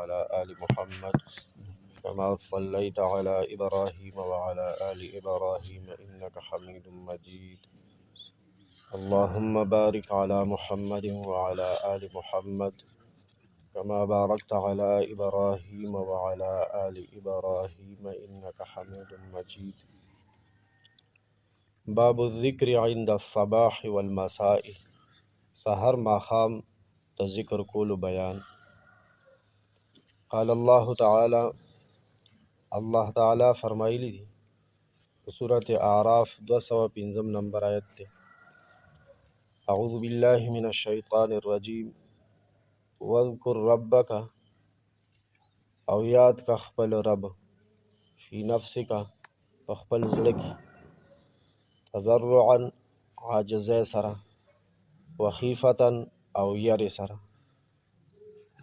وعلى آل محمد كما صليت على إبراهيم وعلى آل إبراهيم إنك حميد مجيد اللهم بارك على محمد وعلى آل محمد كما باركت على إبراهيم وعلى آل إبراهيم إنك حميد مجيد باب الذکر عند الصباح والمساء سحر ماخام د ذکر کولو بیان قال الله تعالی فرمایلی دی سورة اعراف 205 نمبر آیت تے اعوذ باللہ من الشیطان الرجیم واذکر ربک او یاد کا خپل رب فی نفسک خپل زړه تضرعا عاجزه سره وخیفة او یری سره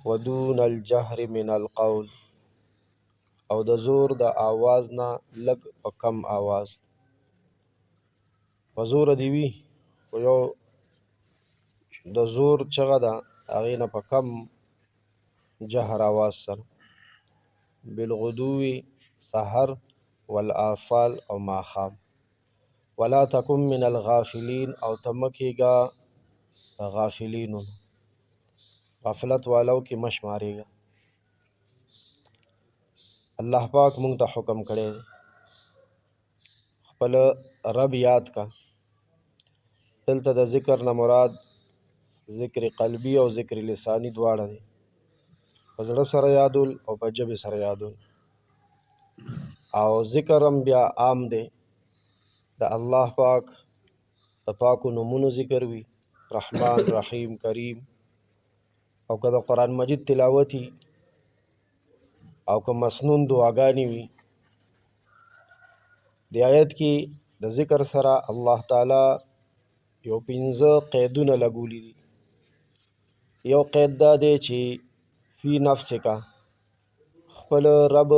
ودون الجهر من القول او د زور د آواز نه لږ په کم آواز په زور دی وي خو یو د زور چغه ده هغې نه په کم جهر آواز سره بالغدو سحر والآصال او ماښام ولا تکن من الغافلین او تمکیگا غافلینو غفلت والو کی مشماریگا اللہ پاک مونږ ته حکم کړی دی خپل رب یاد کا دلته د ذکر نه مراد ذکر قلبی او ذکر لسانی دواړه دی په زړه سره یادول او په ژبې سره یادول او ذکر هم بیا عام دی د الله پاک د پاکو نومونو ذکر وي رحمان رحیم کریم او که د قرآن مجید تلاوتی او که مسنون دعاګانې وي د آیت کې د ذکر سره الله تعالی یو 15 قیدونه لګولی دي یو قید دا دی چې فی نفسک خپل رب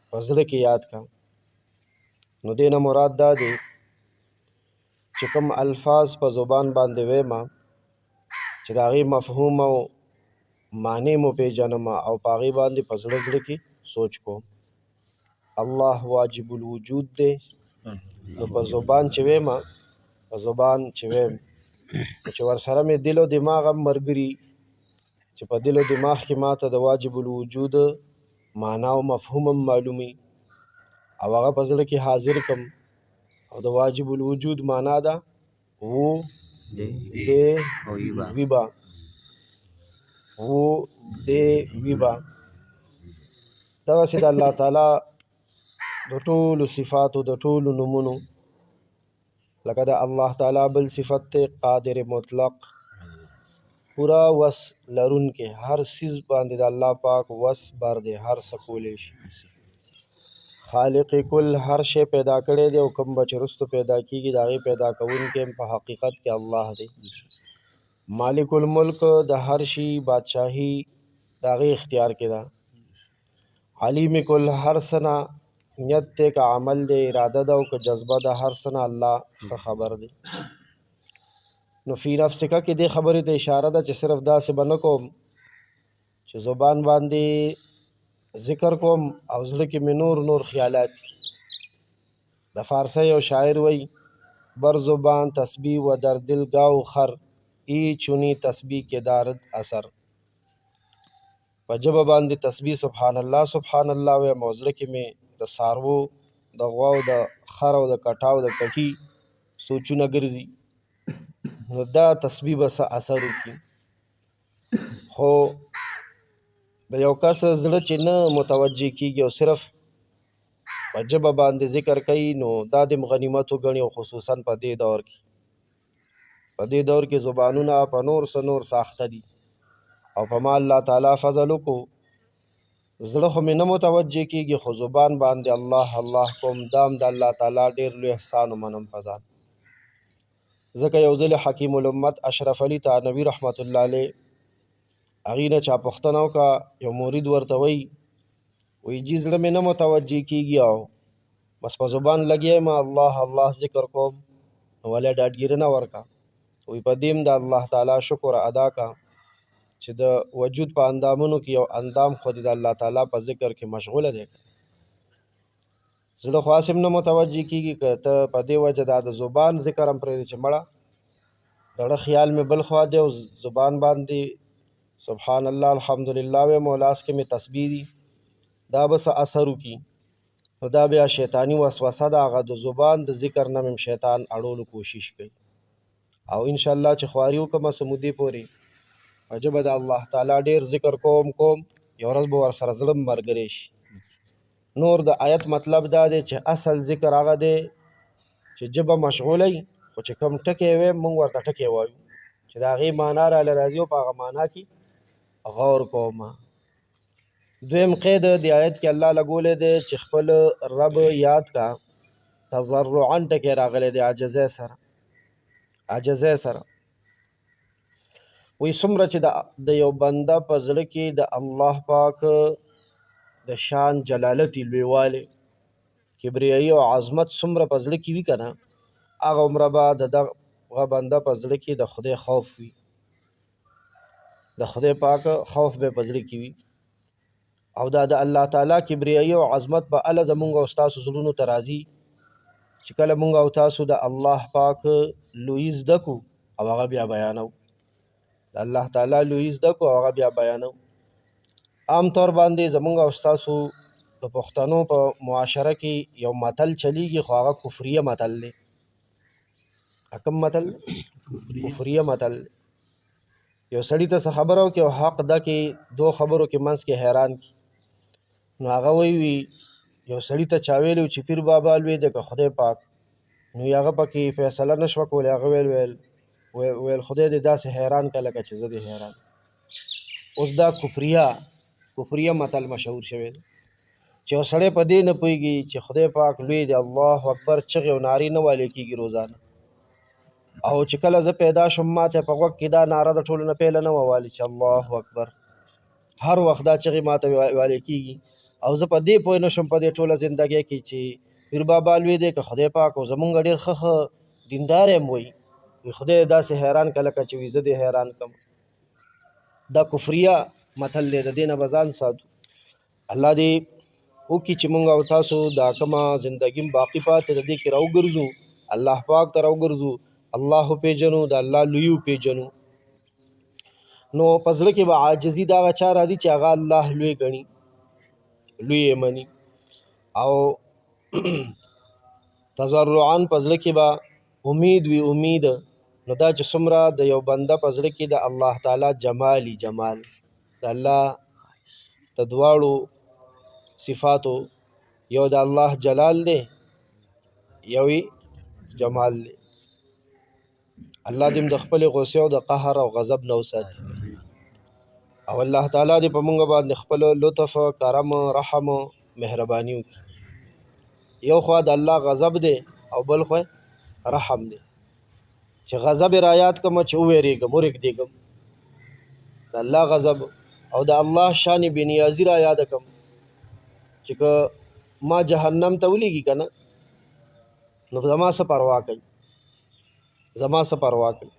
په زړه کې یاد کا نو دې نه مراد دا دی چې کوم الفاظ په زبان باندې ویما چې د هغې مفهوم او معنی مو پیژنم او په هغې باندې په زړه کې سوچ کوم الله واجب الوجود دی نو په زبان چې ویما په زبان چې ویم چې ورسره مې دل او دماغ هم ملګري چې په دل او دماغ کې ماته د واجب الوجود معنا او مفهوم هم معلومي او هغه په زړه کې حاضر کم او د واجب الوجود معنا ده وو دې ویبا وو دې ویبا دغسې د الله تعالی د ټولو صفاتو د ټولو نومونو لکه د الله تعالی بل صفت ته قادر مطلق پورا وس لرونکې هر څیز باندې د الله پاک وس بر دی هر څه کولی شي خالق کل هر شی پیدا کړی دی او کوم به چې وروسته پیدا کېږي د هغې پیدا کوونکی په حقیقت کې الله دی مالک الملک د هر شي بادشاهي د هغې اختیار کې ده علیم کل هر څه نه نیت دی که عمل دی اراده ده او که جذبه ده هر څه نه الله ښه خبر دی نو فی نفسکه کې دې خبرې ته اشاره ده چې صرف داسې به نه کوم چې زبان باندې ذکر کوم او زړه کې مې نور خیالات د فارسی یو شاعر وی بر زبان تسبیح و در دل گاو خر ای چونی تسبیح کې دارد اثر په ژبه باندې تسبیح سبحان الله ویم او زړه کې مې د څاروو د غواو د خر او د کټاو د کټي سوچونه ګرځي نو دا تسبیح به څه اثر وکړي خو د یو کس زړه چې نه متوجه کېږي او صرف په ژبه باندې ذکر کوي نو دا د غنیمت وګڼي او خصوصا په دې دور کې زبانونه په نور ساخته دي او په ما الله تعالی فضل وکړو زړه خو مې نه متوجه کېږي خو زبان باندې الله کوم دام د الله تعالی ډېر لوی احسان ومنم په ځان ځکه یو ځل حکیم الامت اشرف علي تانوي رحمت الله علیه هغې نه چا پوښتنه وکړه یو مرید ورته وایي جي زړه مې نه متوجه کېږي او بس په زبان لګیا یم الله ذکر کوم نو ولې ډاډګیري نه ورکړه وایي په دې د الله تعالی شکر ادا کا چې د وجود په اندامونو کې یو اندام خو د الله تعالی په ذکر کې مشغوله دی زړه خو هسې نه متوجه کېږي که ته په دې وجه دا د زبان ذکر هم پرېږدې چې مړه دړه خیال مې بل خوا دی او زبان باندې سبحان الله الحمدلله وایم او لاس کې مې تسبیح دي دا به څه اثر وکړي نو دا بیا شیطاني وسوسه ده هغه د زبان د ذکر نه مې شیطان اړولو کوشش کوي او انشاءالله چې خواري وکړمه څه مودې پورې په ژبه د الله تعالی ډېر ذکر کوم یو ورځ به ورسره زړه ملګری شي نور د آیت مطلب دا دی چې اصل ذکر هغه دی چې ژبه مشغوله وي خو چې کوم ټکی وي موږ ورته ټکی وایو چې د هغې معنا راله راځي او په هغه معنا کې غور کوم دویم قید د آیت کې الله لګولی دی چې خپل رب یاد کا تضرعا ټکی راغلی دی عاجزۍ سره وی څومره چې د یو بنده په زړه کې د الله پاک د شان جلالت لویوالی کبریایي او عظمت څومره په زړه کې وي که نه هغه عمره به د دغه بنده په زړه کې د خدای خوف وي د خدای پاک خوف به په زړه کې وي او دا د الله تعالی کبریایي او عظمت به هله زمونږ او ستاسو زړونو ته راځي چې کله مونږ او تاسو د الله پاک لویي زده کړو او هغه بیا بیانو د الله تعالی لویي زده کړو او هغه بیا بیانو عام طور باندې زمونږ او ستاسو د پښتنو په معاشره کې یو متل چلیږي خو هغه کفریه متل دی کوم متل کفریه متل یو سړي ته څه خبره وکړي او حق ده کې دو خبرو کې منځ کې حیران کړي نو هغه وی یو سړي ته چا ویلي چې پیر بابا لوی دی که خدای پاک نو هغه پکې فیصله نه شوه کولی هغه ویل خدای دې داسې حیران کړه لکه چې زه دې حیران اوس دا کفریه متل مشهور شوی دی چې یو سړی په دې نه پوهېږي چې خدای پاک لوی دی الله اکبر چغې او نارې نه والې کېږي روزانه او چې کله زه پیدا شم ماته په غوږ کې دا ناره د ټولو نه پیله نه وه والې چې الله اکبر هر وخت دا چغې ماته والې کېږي او زه په دې پوه نه شم په دې ټوله زندګۍ کې چې پیر بابا لوی دی که خدای پاک او زمونږ ډېر ښه دیندار یم وایي خدای داسې حیران کړه لکه چې وي زه دې حیران کړم دا کفریه متل دی د دې نه به ځان ساتو الله دې وکړي چې مونږ او تاسو دا کومه زندګي باقي پاتې د دې کې راوګرځو الله پاک ته راوګرځو الله پیژنو د الله لوی پیژنو نو په زړه کې به عاجزي د هغه چا راځي چې هغه الله لوی ګڼي لوی یې مني او تضرعا په زړه کې به امید وي امید نو دا چې څومره د یو بنده په زړه کې د الله تعالی جمال د الله د دواړو صفاتو یو د الله جلال دی یو جمال دی الله دې د خپل غصې او د قهر او غضب نه وساتي او الله تعالی دې په موږ باندې خپل لطف کرم رحم مهرباني وکړي یو خوا د الله غضب دی او بل خوا رحم دی چې غضب را یاد کړم چې وویرېږم ورږدېږم د الله غضب او د الله شان بېنیازي را یاده کړم چې که ما جهنم ته ولیږي که نه نو زما څه پروا کوي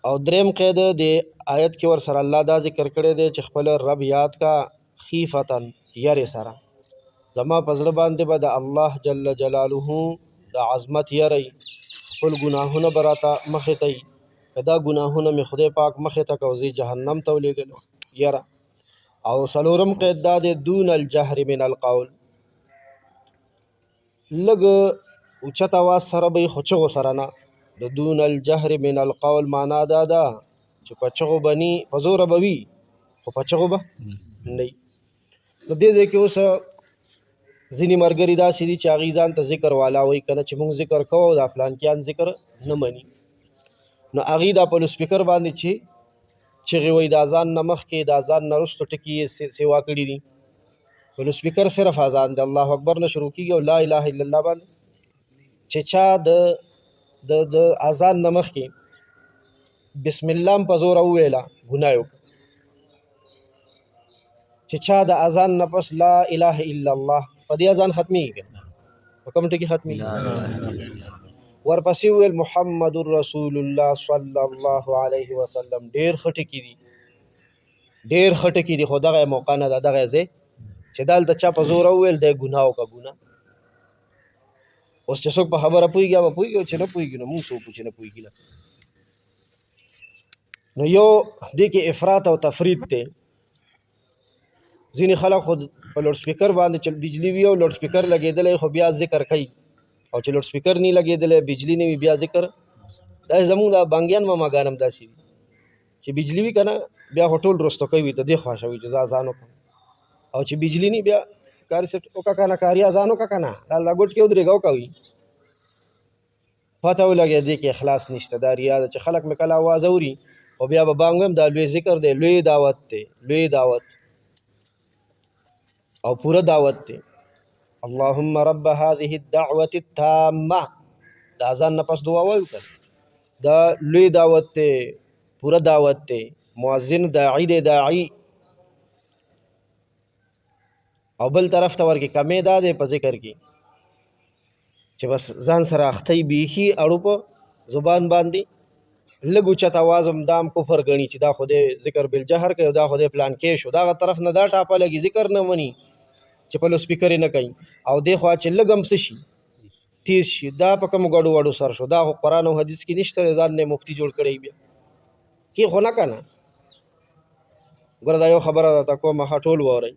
او دریم قید د آیت کې ور سره الله دا ذکر کړی دی چې خپل رب یاد کا خیفتن یری سره زما په زړه باندې به د الله جل جلاله د عظمت یری خپل ګناهونه به راته مخې ته وي که دا ګناهونه مې خدای پاک مخې ته که زه جهنم ته ولېږلو یره او څلورم قید دا دی دون الجهر من القول لږ اوچت اواز سره به یې خو چغو سره نه د دون الجهر من القول معنا دا ده چې په چغو به ني په زوره به وي خو په چغو به نه وي نو دې ځای کې اوس ځینې ملګري داسې دي چې هغوی ځان ته ذکر والا وایي که نه چې مونږ ذکر کوو دا فلانکیان ذکر نه مني نو هغوی دا په لوسپیکر باندې چې چغې وایي د اذان نه مخکې د اذان نه وروسته ټکي یې سیوا کړي دي په لوسپیکر صرف اذان د الله اکبر نه شروع کېږي او لا اله الا الله باندې چې چا د اذان نه مخکې بسم الله هم په زوره وویله ګناه یې وکړه چې چا د اذان نه پس لا اله الا الله په دې اذان ختمېږي په کوم ټکي ختمېږي ورپسې وویل محمد رسول الله صلی الله علیه وسلم ډېر ښه ټکي دي ډېر خټکي دي خو دغه موقع نه ده دغه ځای چې دا هلته چا په زوره وویل دی ګناه وکړه ګناه. اوس چې څوک په خبره پوهېږي هغه پوهېږي او چې نه پوهېږي نو مونږ څوک چې نه پوهېږي نه. نو یو دې کې افراط او تفرید دی. ځینې خلک خو په لوډ سپیکر باندې چې بجلي وي او لوډ سپیکر لګېدلی خو بیا ذکر کوي، او چې لوډ سپیکر نه لګېدلی بجلي نه وي بیا ذکر. دا زمونږ د بانګیان ماماګان هم داسې دي چې بجلي وي که نه بیا خو ټول رستو کوي ته دې خواشه وي چې زه اذان وکړم، او چې بجلي نه بیا کاري سیټ وکړه که نه کاري اذان وکړه که نه دا ګوټ کې ودرېږه وکوي. پته ولګېده دې کې اخلاص نشته، دا ریا ده چې خلک مې کله اواز اوري خو بیا به بانګ ویم دا لوی ذکر دی، لوی دعوت دی، لوی دعوت او پوره دعوت دی. اللهم رب هذه الدعوة التامة دا اذان نه پس دعا وایو که دا لوی دعوت دی، پوره دعوت دی. مؤذن داعی دی داعی. او بل طرف ته ورکې کمې دا دی په ذکر کې چې بس ځان سره اختی بیخي اړو په زبان باندې لږ اوچت اواز هم دام کفر ګڼي چې دا خدای ذکر بالجهر کوي او دا خدای پلان کې شو، دغه طرف نه دا ټاپه لګي ذکر نه مني چې په لو سپیکر یې نه کوي، او دې خوا چې لږ هم څه شي تیز شي دا په کومو ګډو وډو سر شو. دا خو قرآن او حدیث کې نشته، ځان نه مفتی جوړ کړی بیا کې خو نه که نه. ګوره دا یو خبره ده تا کومه ښه ټول واورئ،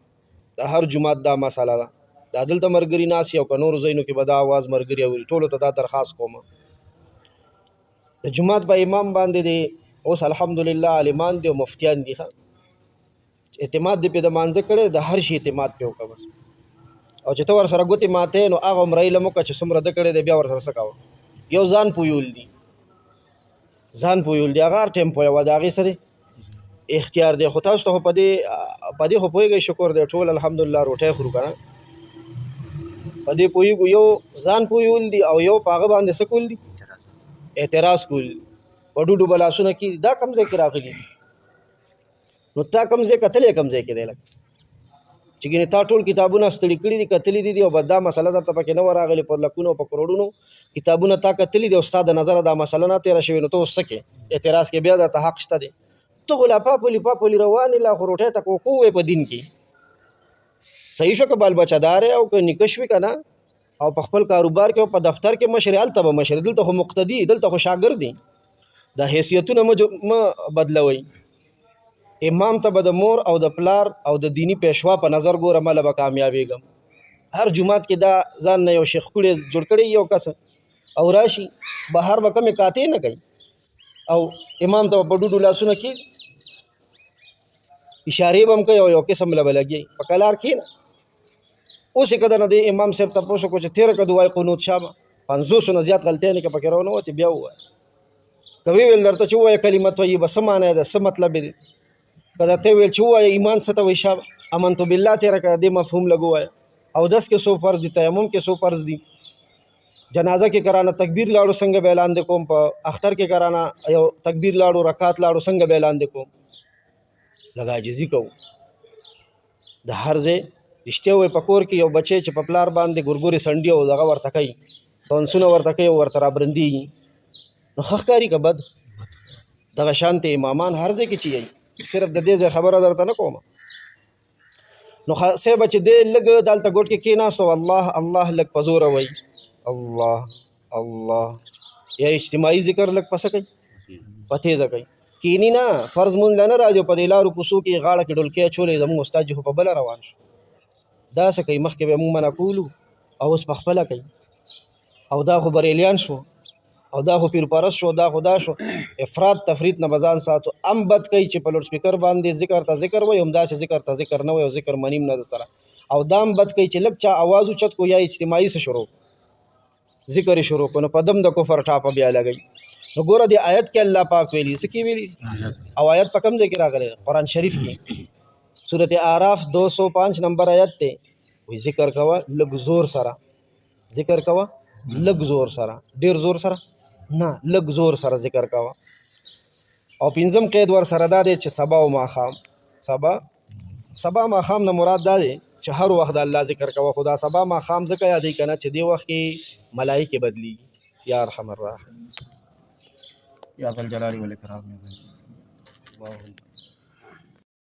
د هر جومات دا مسله ده، دا دلته ملګري ناست او که نورو ځایونو کې به دا اواز ملګري اوري، ټولو ته دا درخواست کوم د جومات په امام باندې دی اوس الحمدلله عالمان دي او مفتیان دي ښه اعتماد دې پې د مانځه کړی د هر شي اعتماد پې وکړه بس، او چې ته ورسره ګوتې ماتې نو هغه هم رایله مه کړه چې څومره ده کړی دی بیا ورسره څه کوه. یو ځان پویول دي، ځان پویول دي، هغه هر ټایم پویوه د هغې سره اختیار دی. خو تاسو ته خو په دې خو پوهېږئ شکر دی ټول الحمدلله روټۍ خورو که نه په دې پوهېږو. یو ځان پویول دي او یو په هغه باندې څه کول دي اعتراض کول په ډوډو به لاسونه کېږي. دا کوم ځای کې راغلي نو تا کوم ځای کتلی کوم ځای کې دی لکه چې ګینې تا ټول کتابونه ستړي کړي دي کتلي دي او بس دا مسله درته پکې نه ورغلې په لکونو او په کروړونو کتابونه تا کتلي دي او ستا د نظره دا مسله نه تېره شوې نو ته اوس څه کې اعتراض کې بیا درته حق شته دی. ته خو لا پاپلي پاپلي روانې لا خو روټۍ ته کوکو وې په دین کې صحیح شو که بال بچه دار او که نیکه شوي که نه او په خپل کاروبار کې او په دفتر کې مشر هلته به مشر، دلته خو مقتدي دلته خو شاګرد دي. دا حیثیتونه مه بدلوئ. امام ته به د مور او د پلار او د دینی پیشوا په نظر ګوره مله به کامیابېږم. هر جومات کې دا ځان نه یو شیخ کړی جوړ کړی یو کس او راشي بهر به کمې قاطع نه کوي او امام ته په ډوډو لاسونه کېږي اشارې به هم کوي او یو قسم له به لګي په کلار کښېنه. اوس یې که نه د امام صاحب تپوس وکړو چې تېره که دوای قنوت شابه 500 نه زیات غلطیانې که پکې رانوتې بیا ووایه که ویې ویل درته چې ووایه کلمه طیبه څه معنی ده څه مطلب یې دی، که درته یې ویل چې ووایه ایمان څه ته وایي شابه امنتو بالله تېره که دې مفهوم لږ ووایه. اودس کې څو فرض دي، تیمم کې څو فرض دي، جنازه کې کرانه تکبیر لاړو څنګه به اعلان دې کوم، په اختر کې کرانه یو تکبیر لاړو رکعت لاړو څنګه به اعلان دې کوم. لږ عاجزي کوو د هر ځای رښتیا وایي. په کور کې یو بچی چې په پلار باندې ګورګورې سنډي او دغه ورته کوي تونسونه ورته کوي او ورته رابرندېږي نو ښه ښکاري که بد. دغه شانتې امامان هر ځای کې چې یي صرف د دې ځای خبره درته نه کوم نو صاحبه چې دی لږ دلته ګوټ کې کېناست او الله الله لږ په زوره وایي الله الله یا اجتماعي ذکر لږ پسه کوي په تیزه کوي کینی نه فرض مونږ له نه راځي په دې لارو کوڅو کې غاړه کې ډولکۍ اچولی زموږ استاد چې خو په بله روان شو دا څه کوي مخکې به مونږ منع کولو او اوس په خپله کوي او دا خو بریلیان شو او دا خو پیرپرست شو دا خو دا شو. افراط تفریط نه به ځان ساتو. ام بد کوي چې په لوډ سپیکر باندې ذکر ته ذکر وایي همداسې ذکر ته ذکر نه وایي او ذکر منیم نه د سره او دا ام بد کوي چې لږ چا اواز اوچت کو یا اجتماعي څه شروع ذکر یې شروع کړو نو په دم د کفر ټاپه بیا لګوي. نو ګوره دې آیت کې الله پاک ویلي څه کې ویلي او آیت په کوم ځای کې راغلی قرآن شریف کې صورت اعراف 205 نمبر آیت دی وی ذکر کوه لږ زور سره ذکر کوه لږ زور سره ډېر زور سره نه لږ زور سره ذکر کوه. او پنځم قید ور سره دا دی چې سبا او ماښام سبا ماښام نه مراد دا دی چې هر وخت د الله ذکر کوه خو دا سبا ماښام ځکه یادوي که نه چې دې وخت کې ملایکې بدلیږي. یا ارحم الراحمین یا ذا الجلال والاکرام.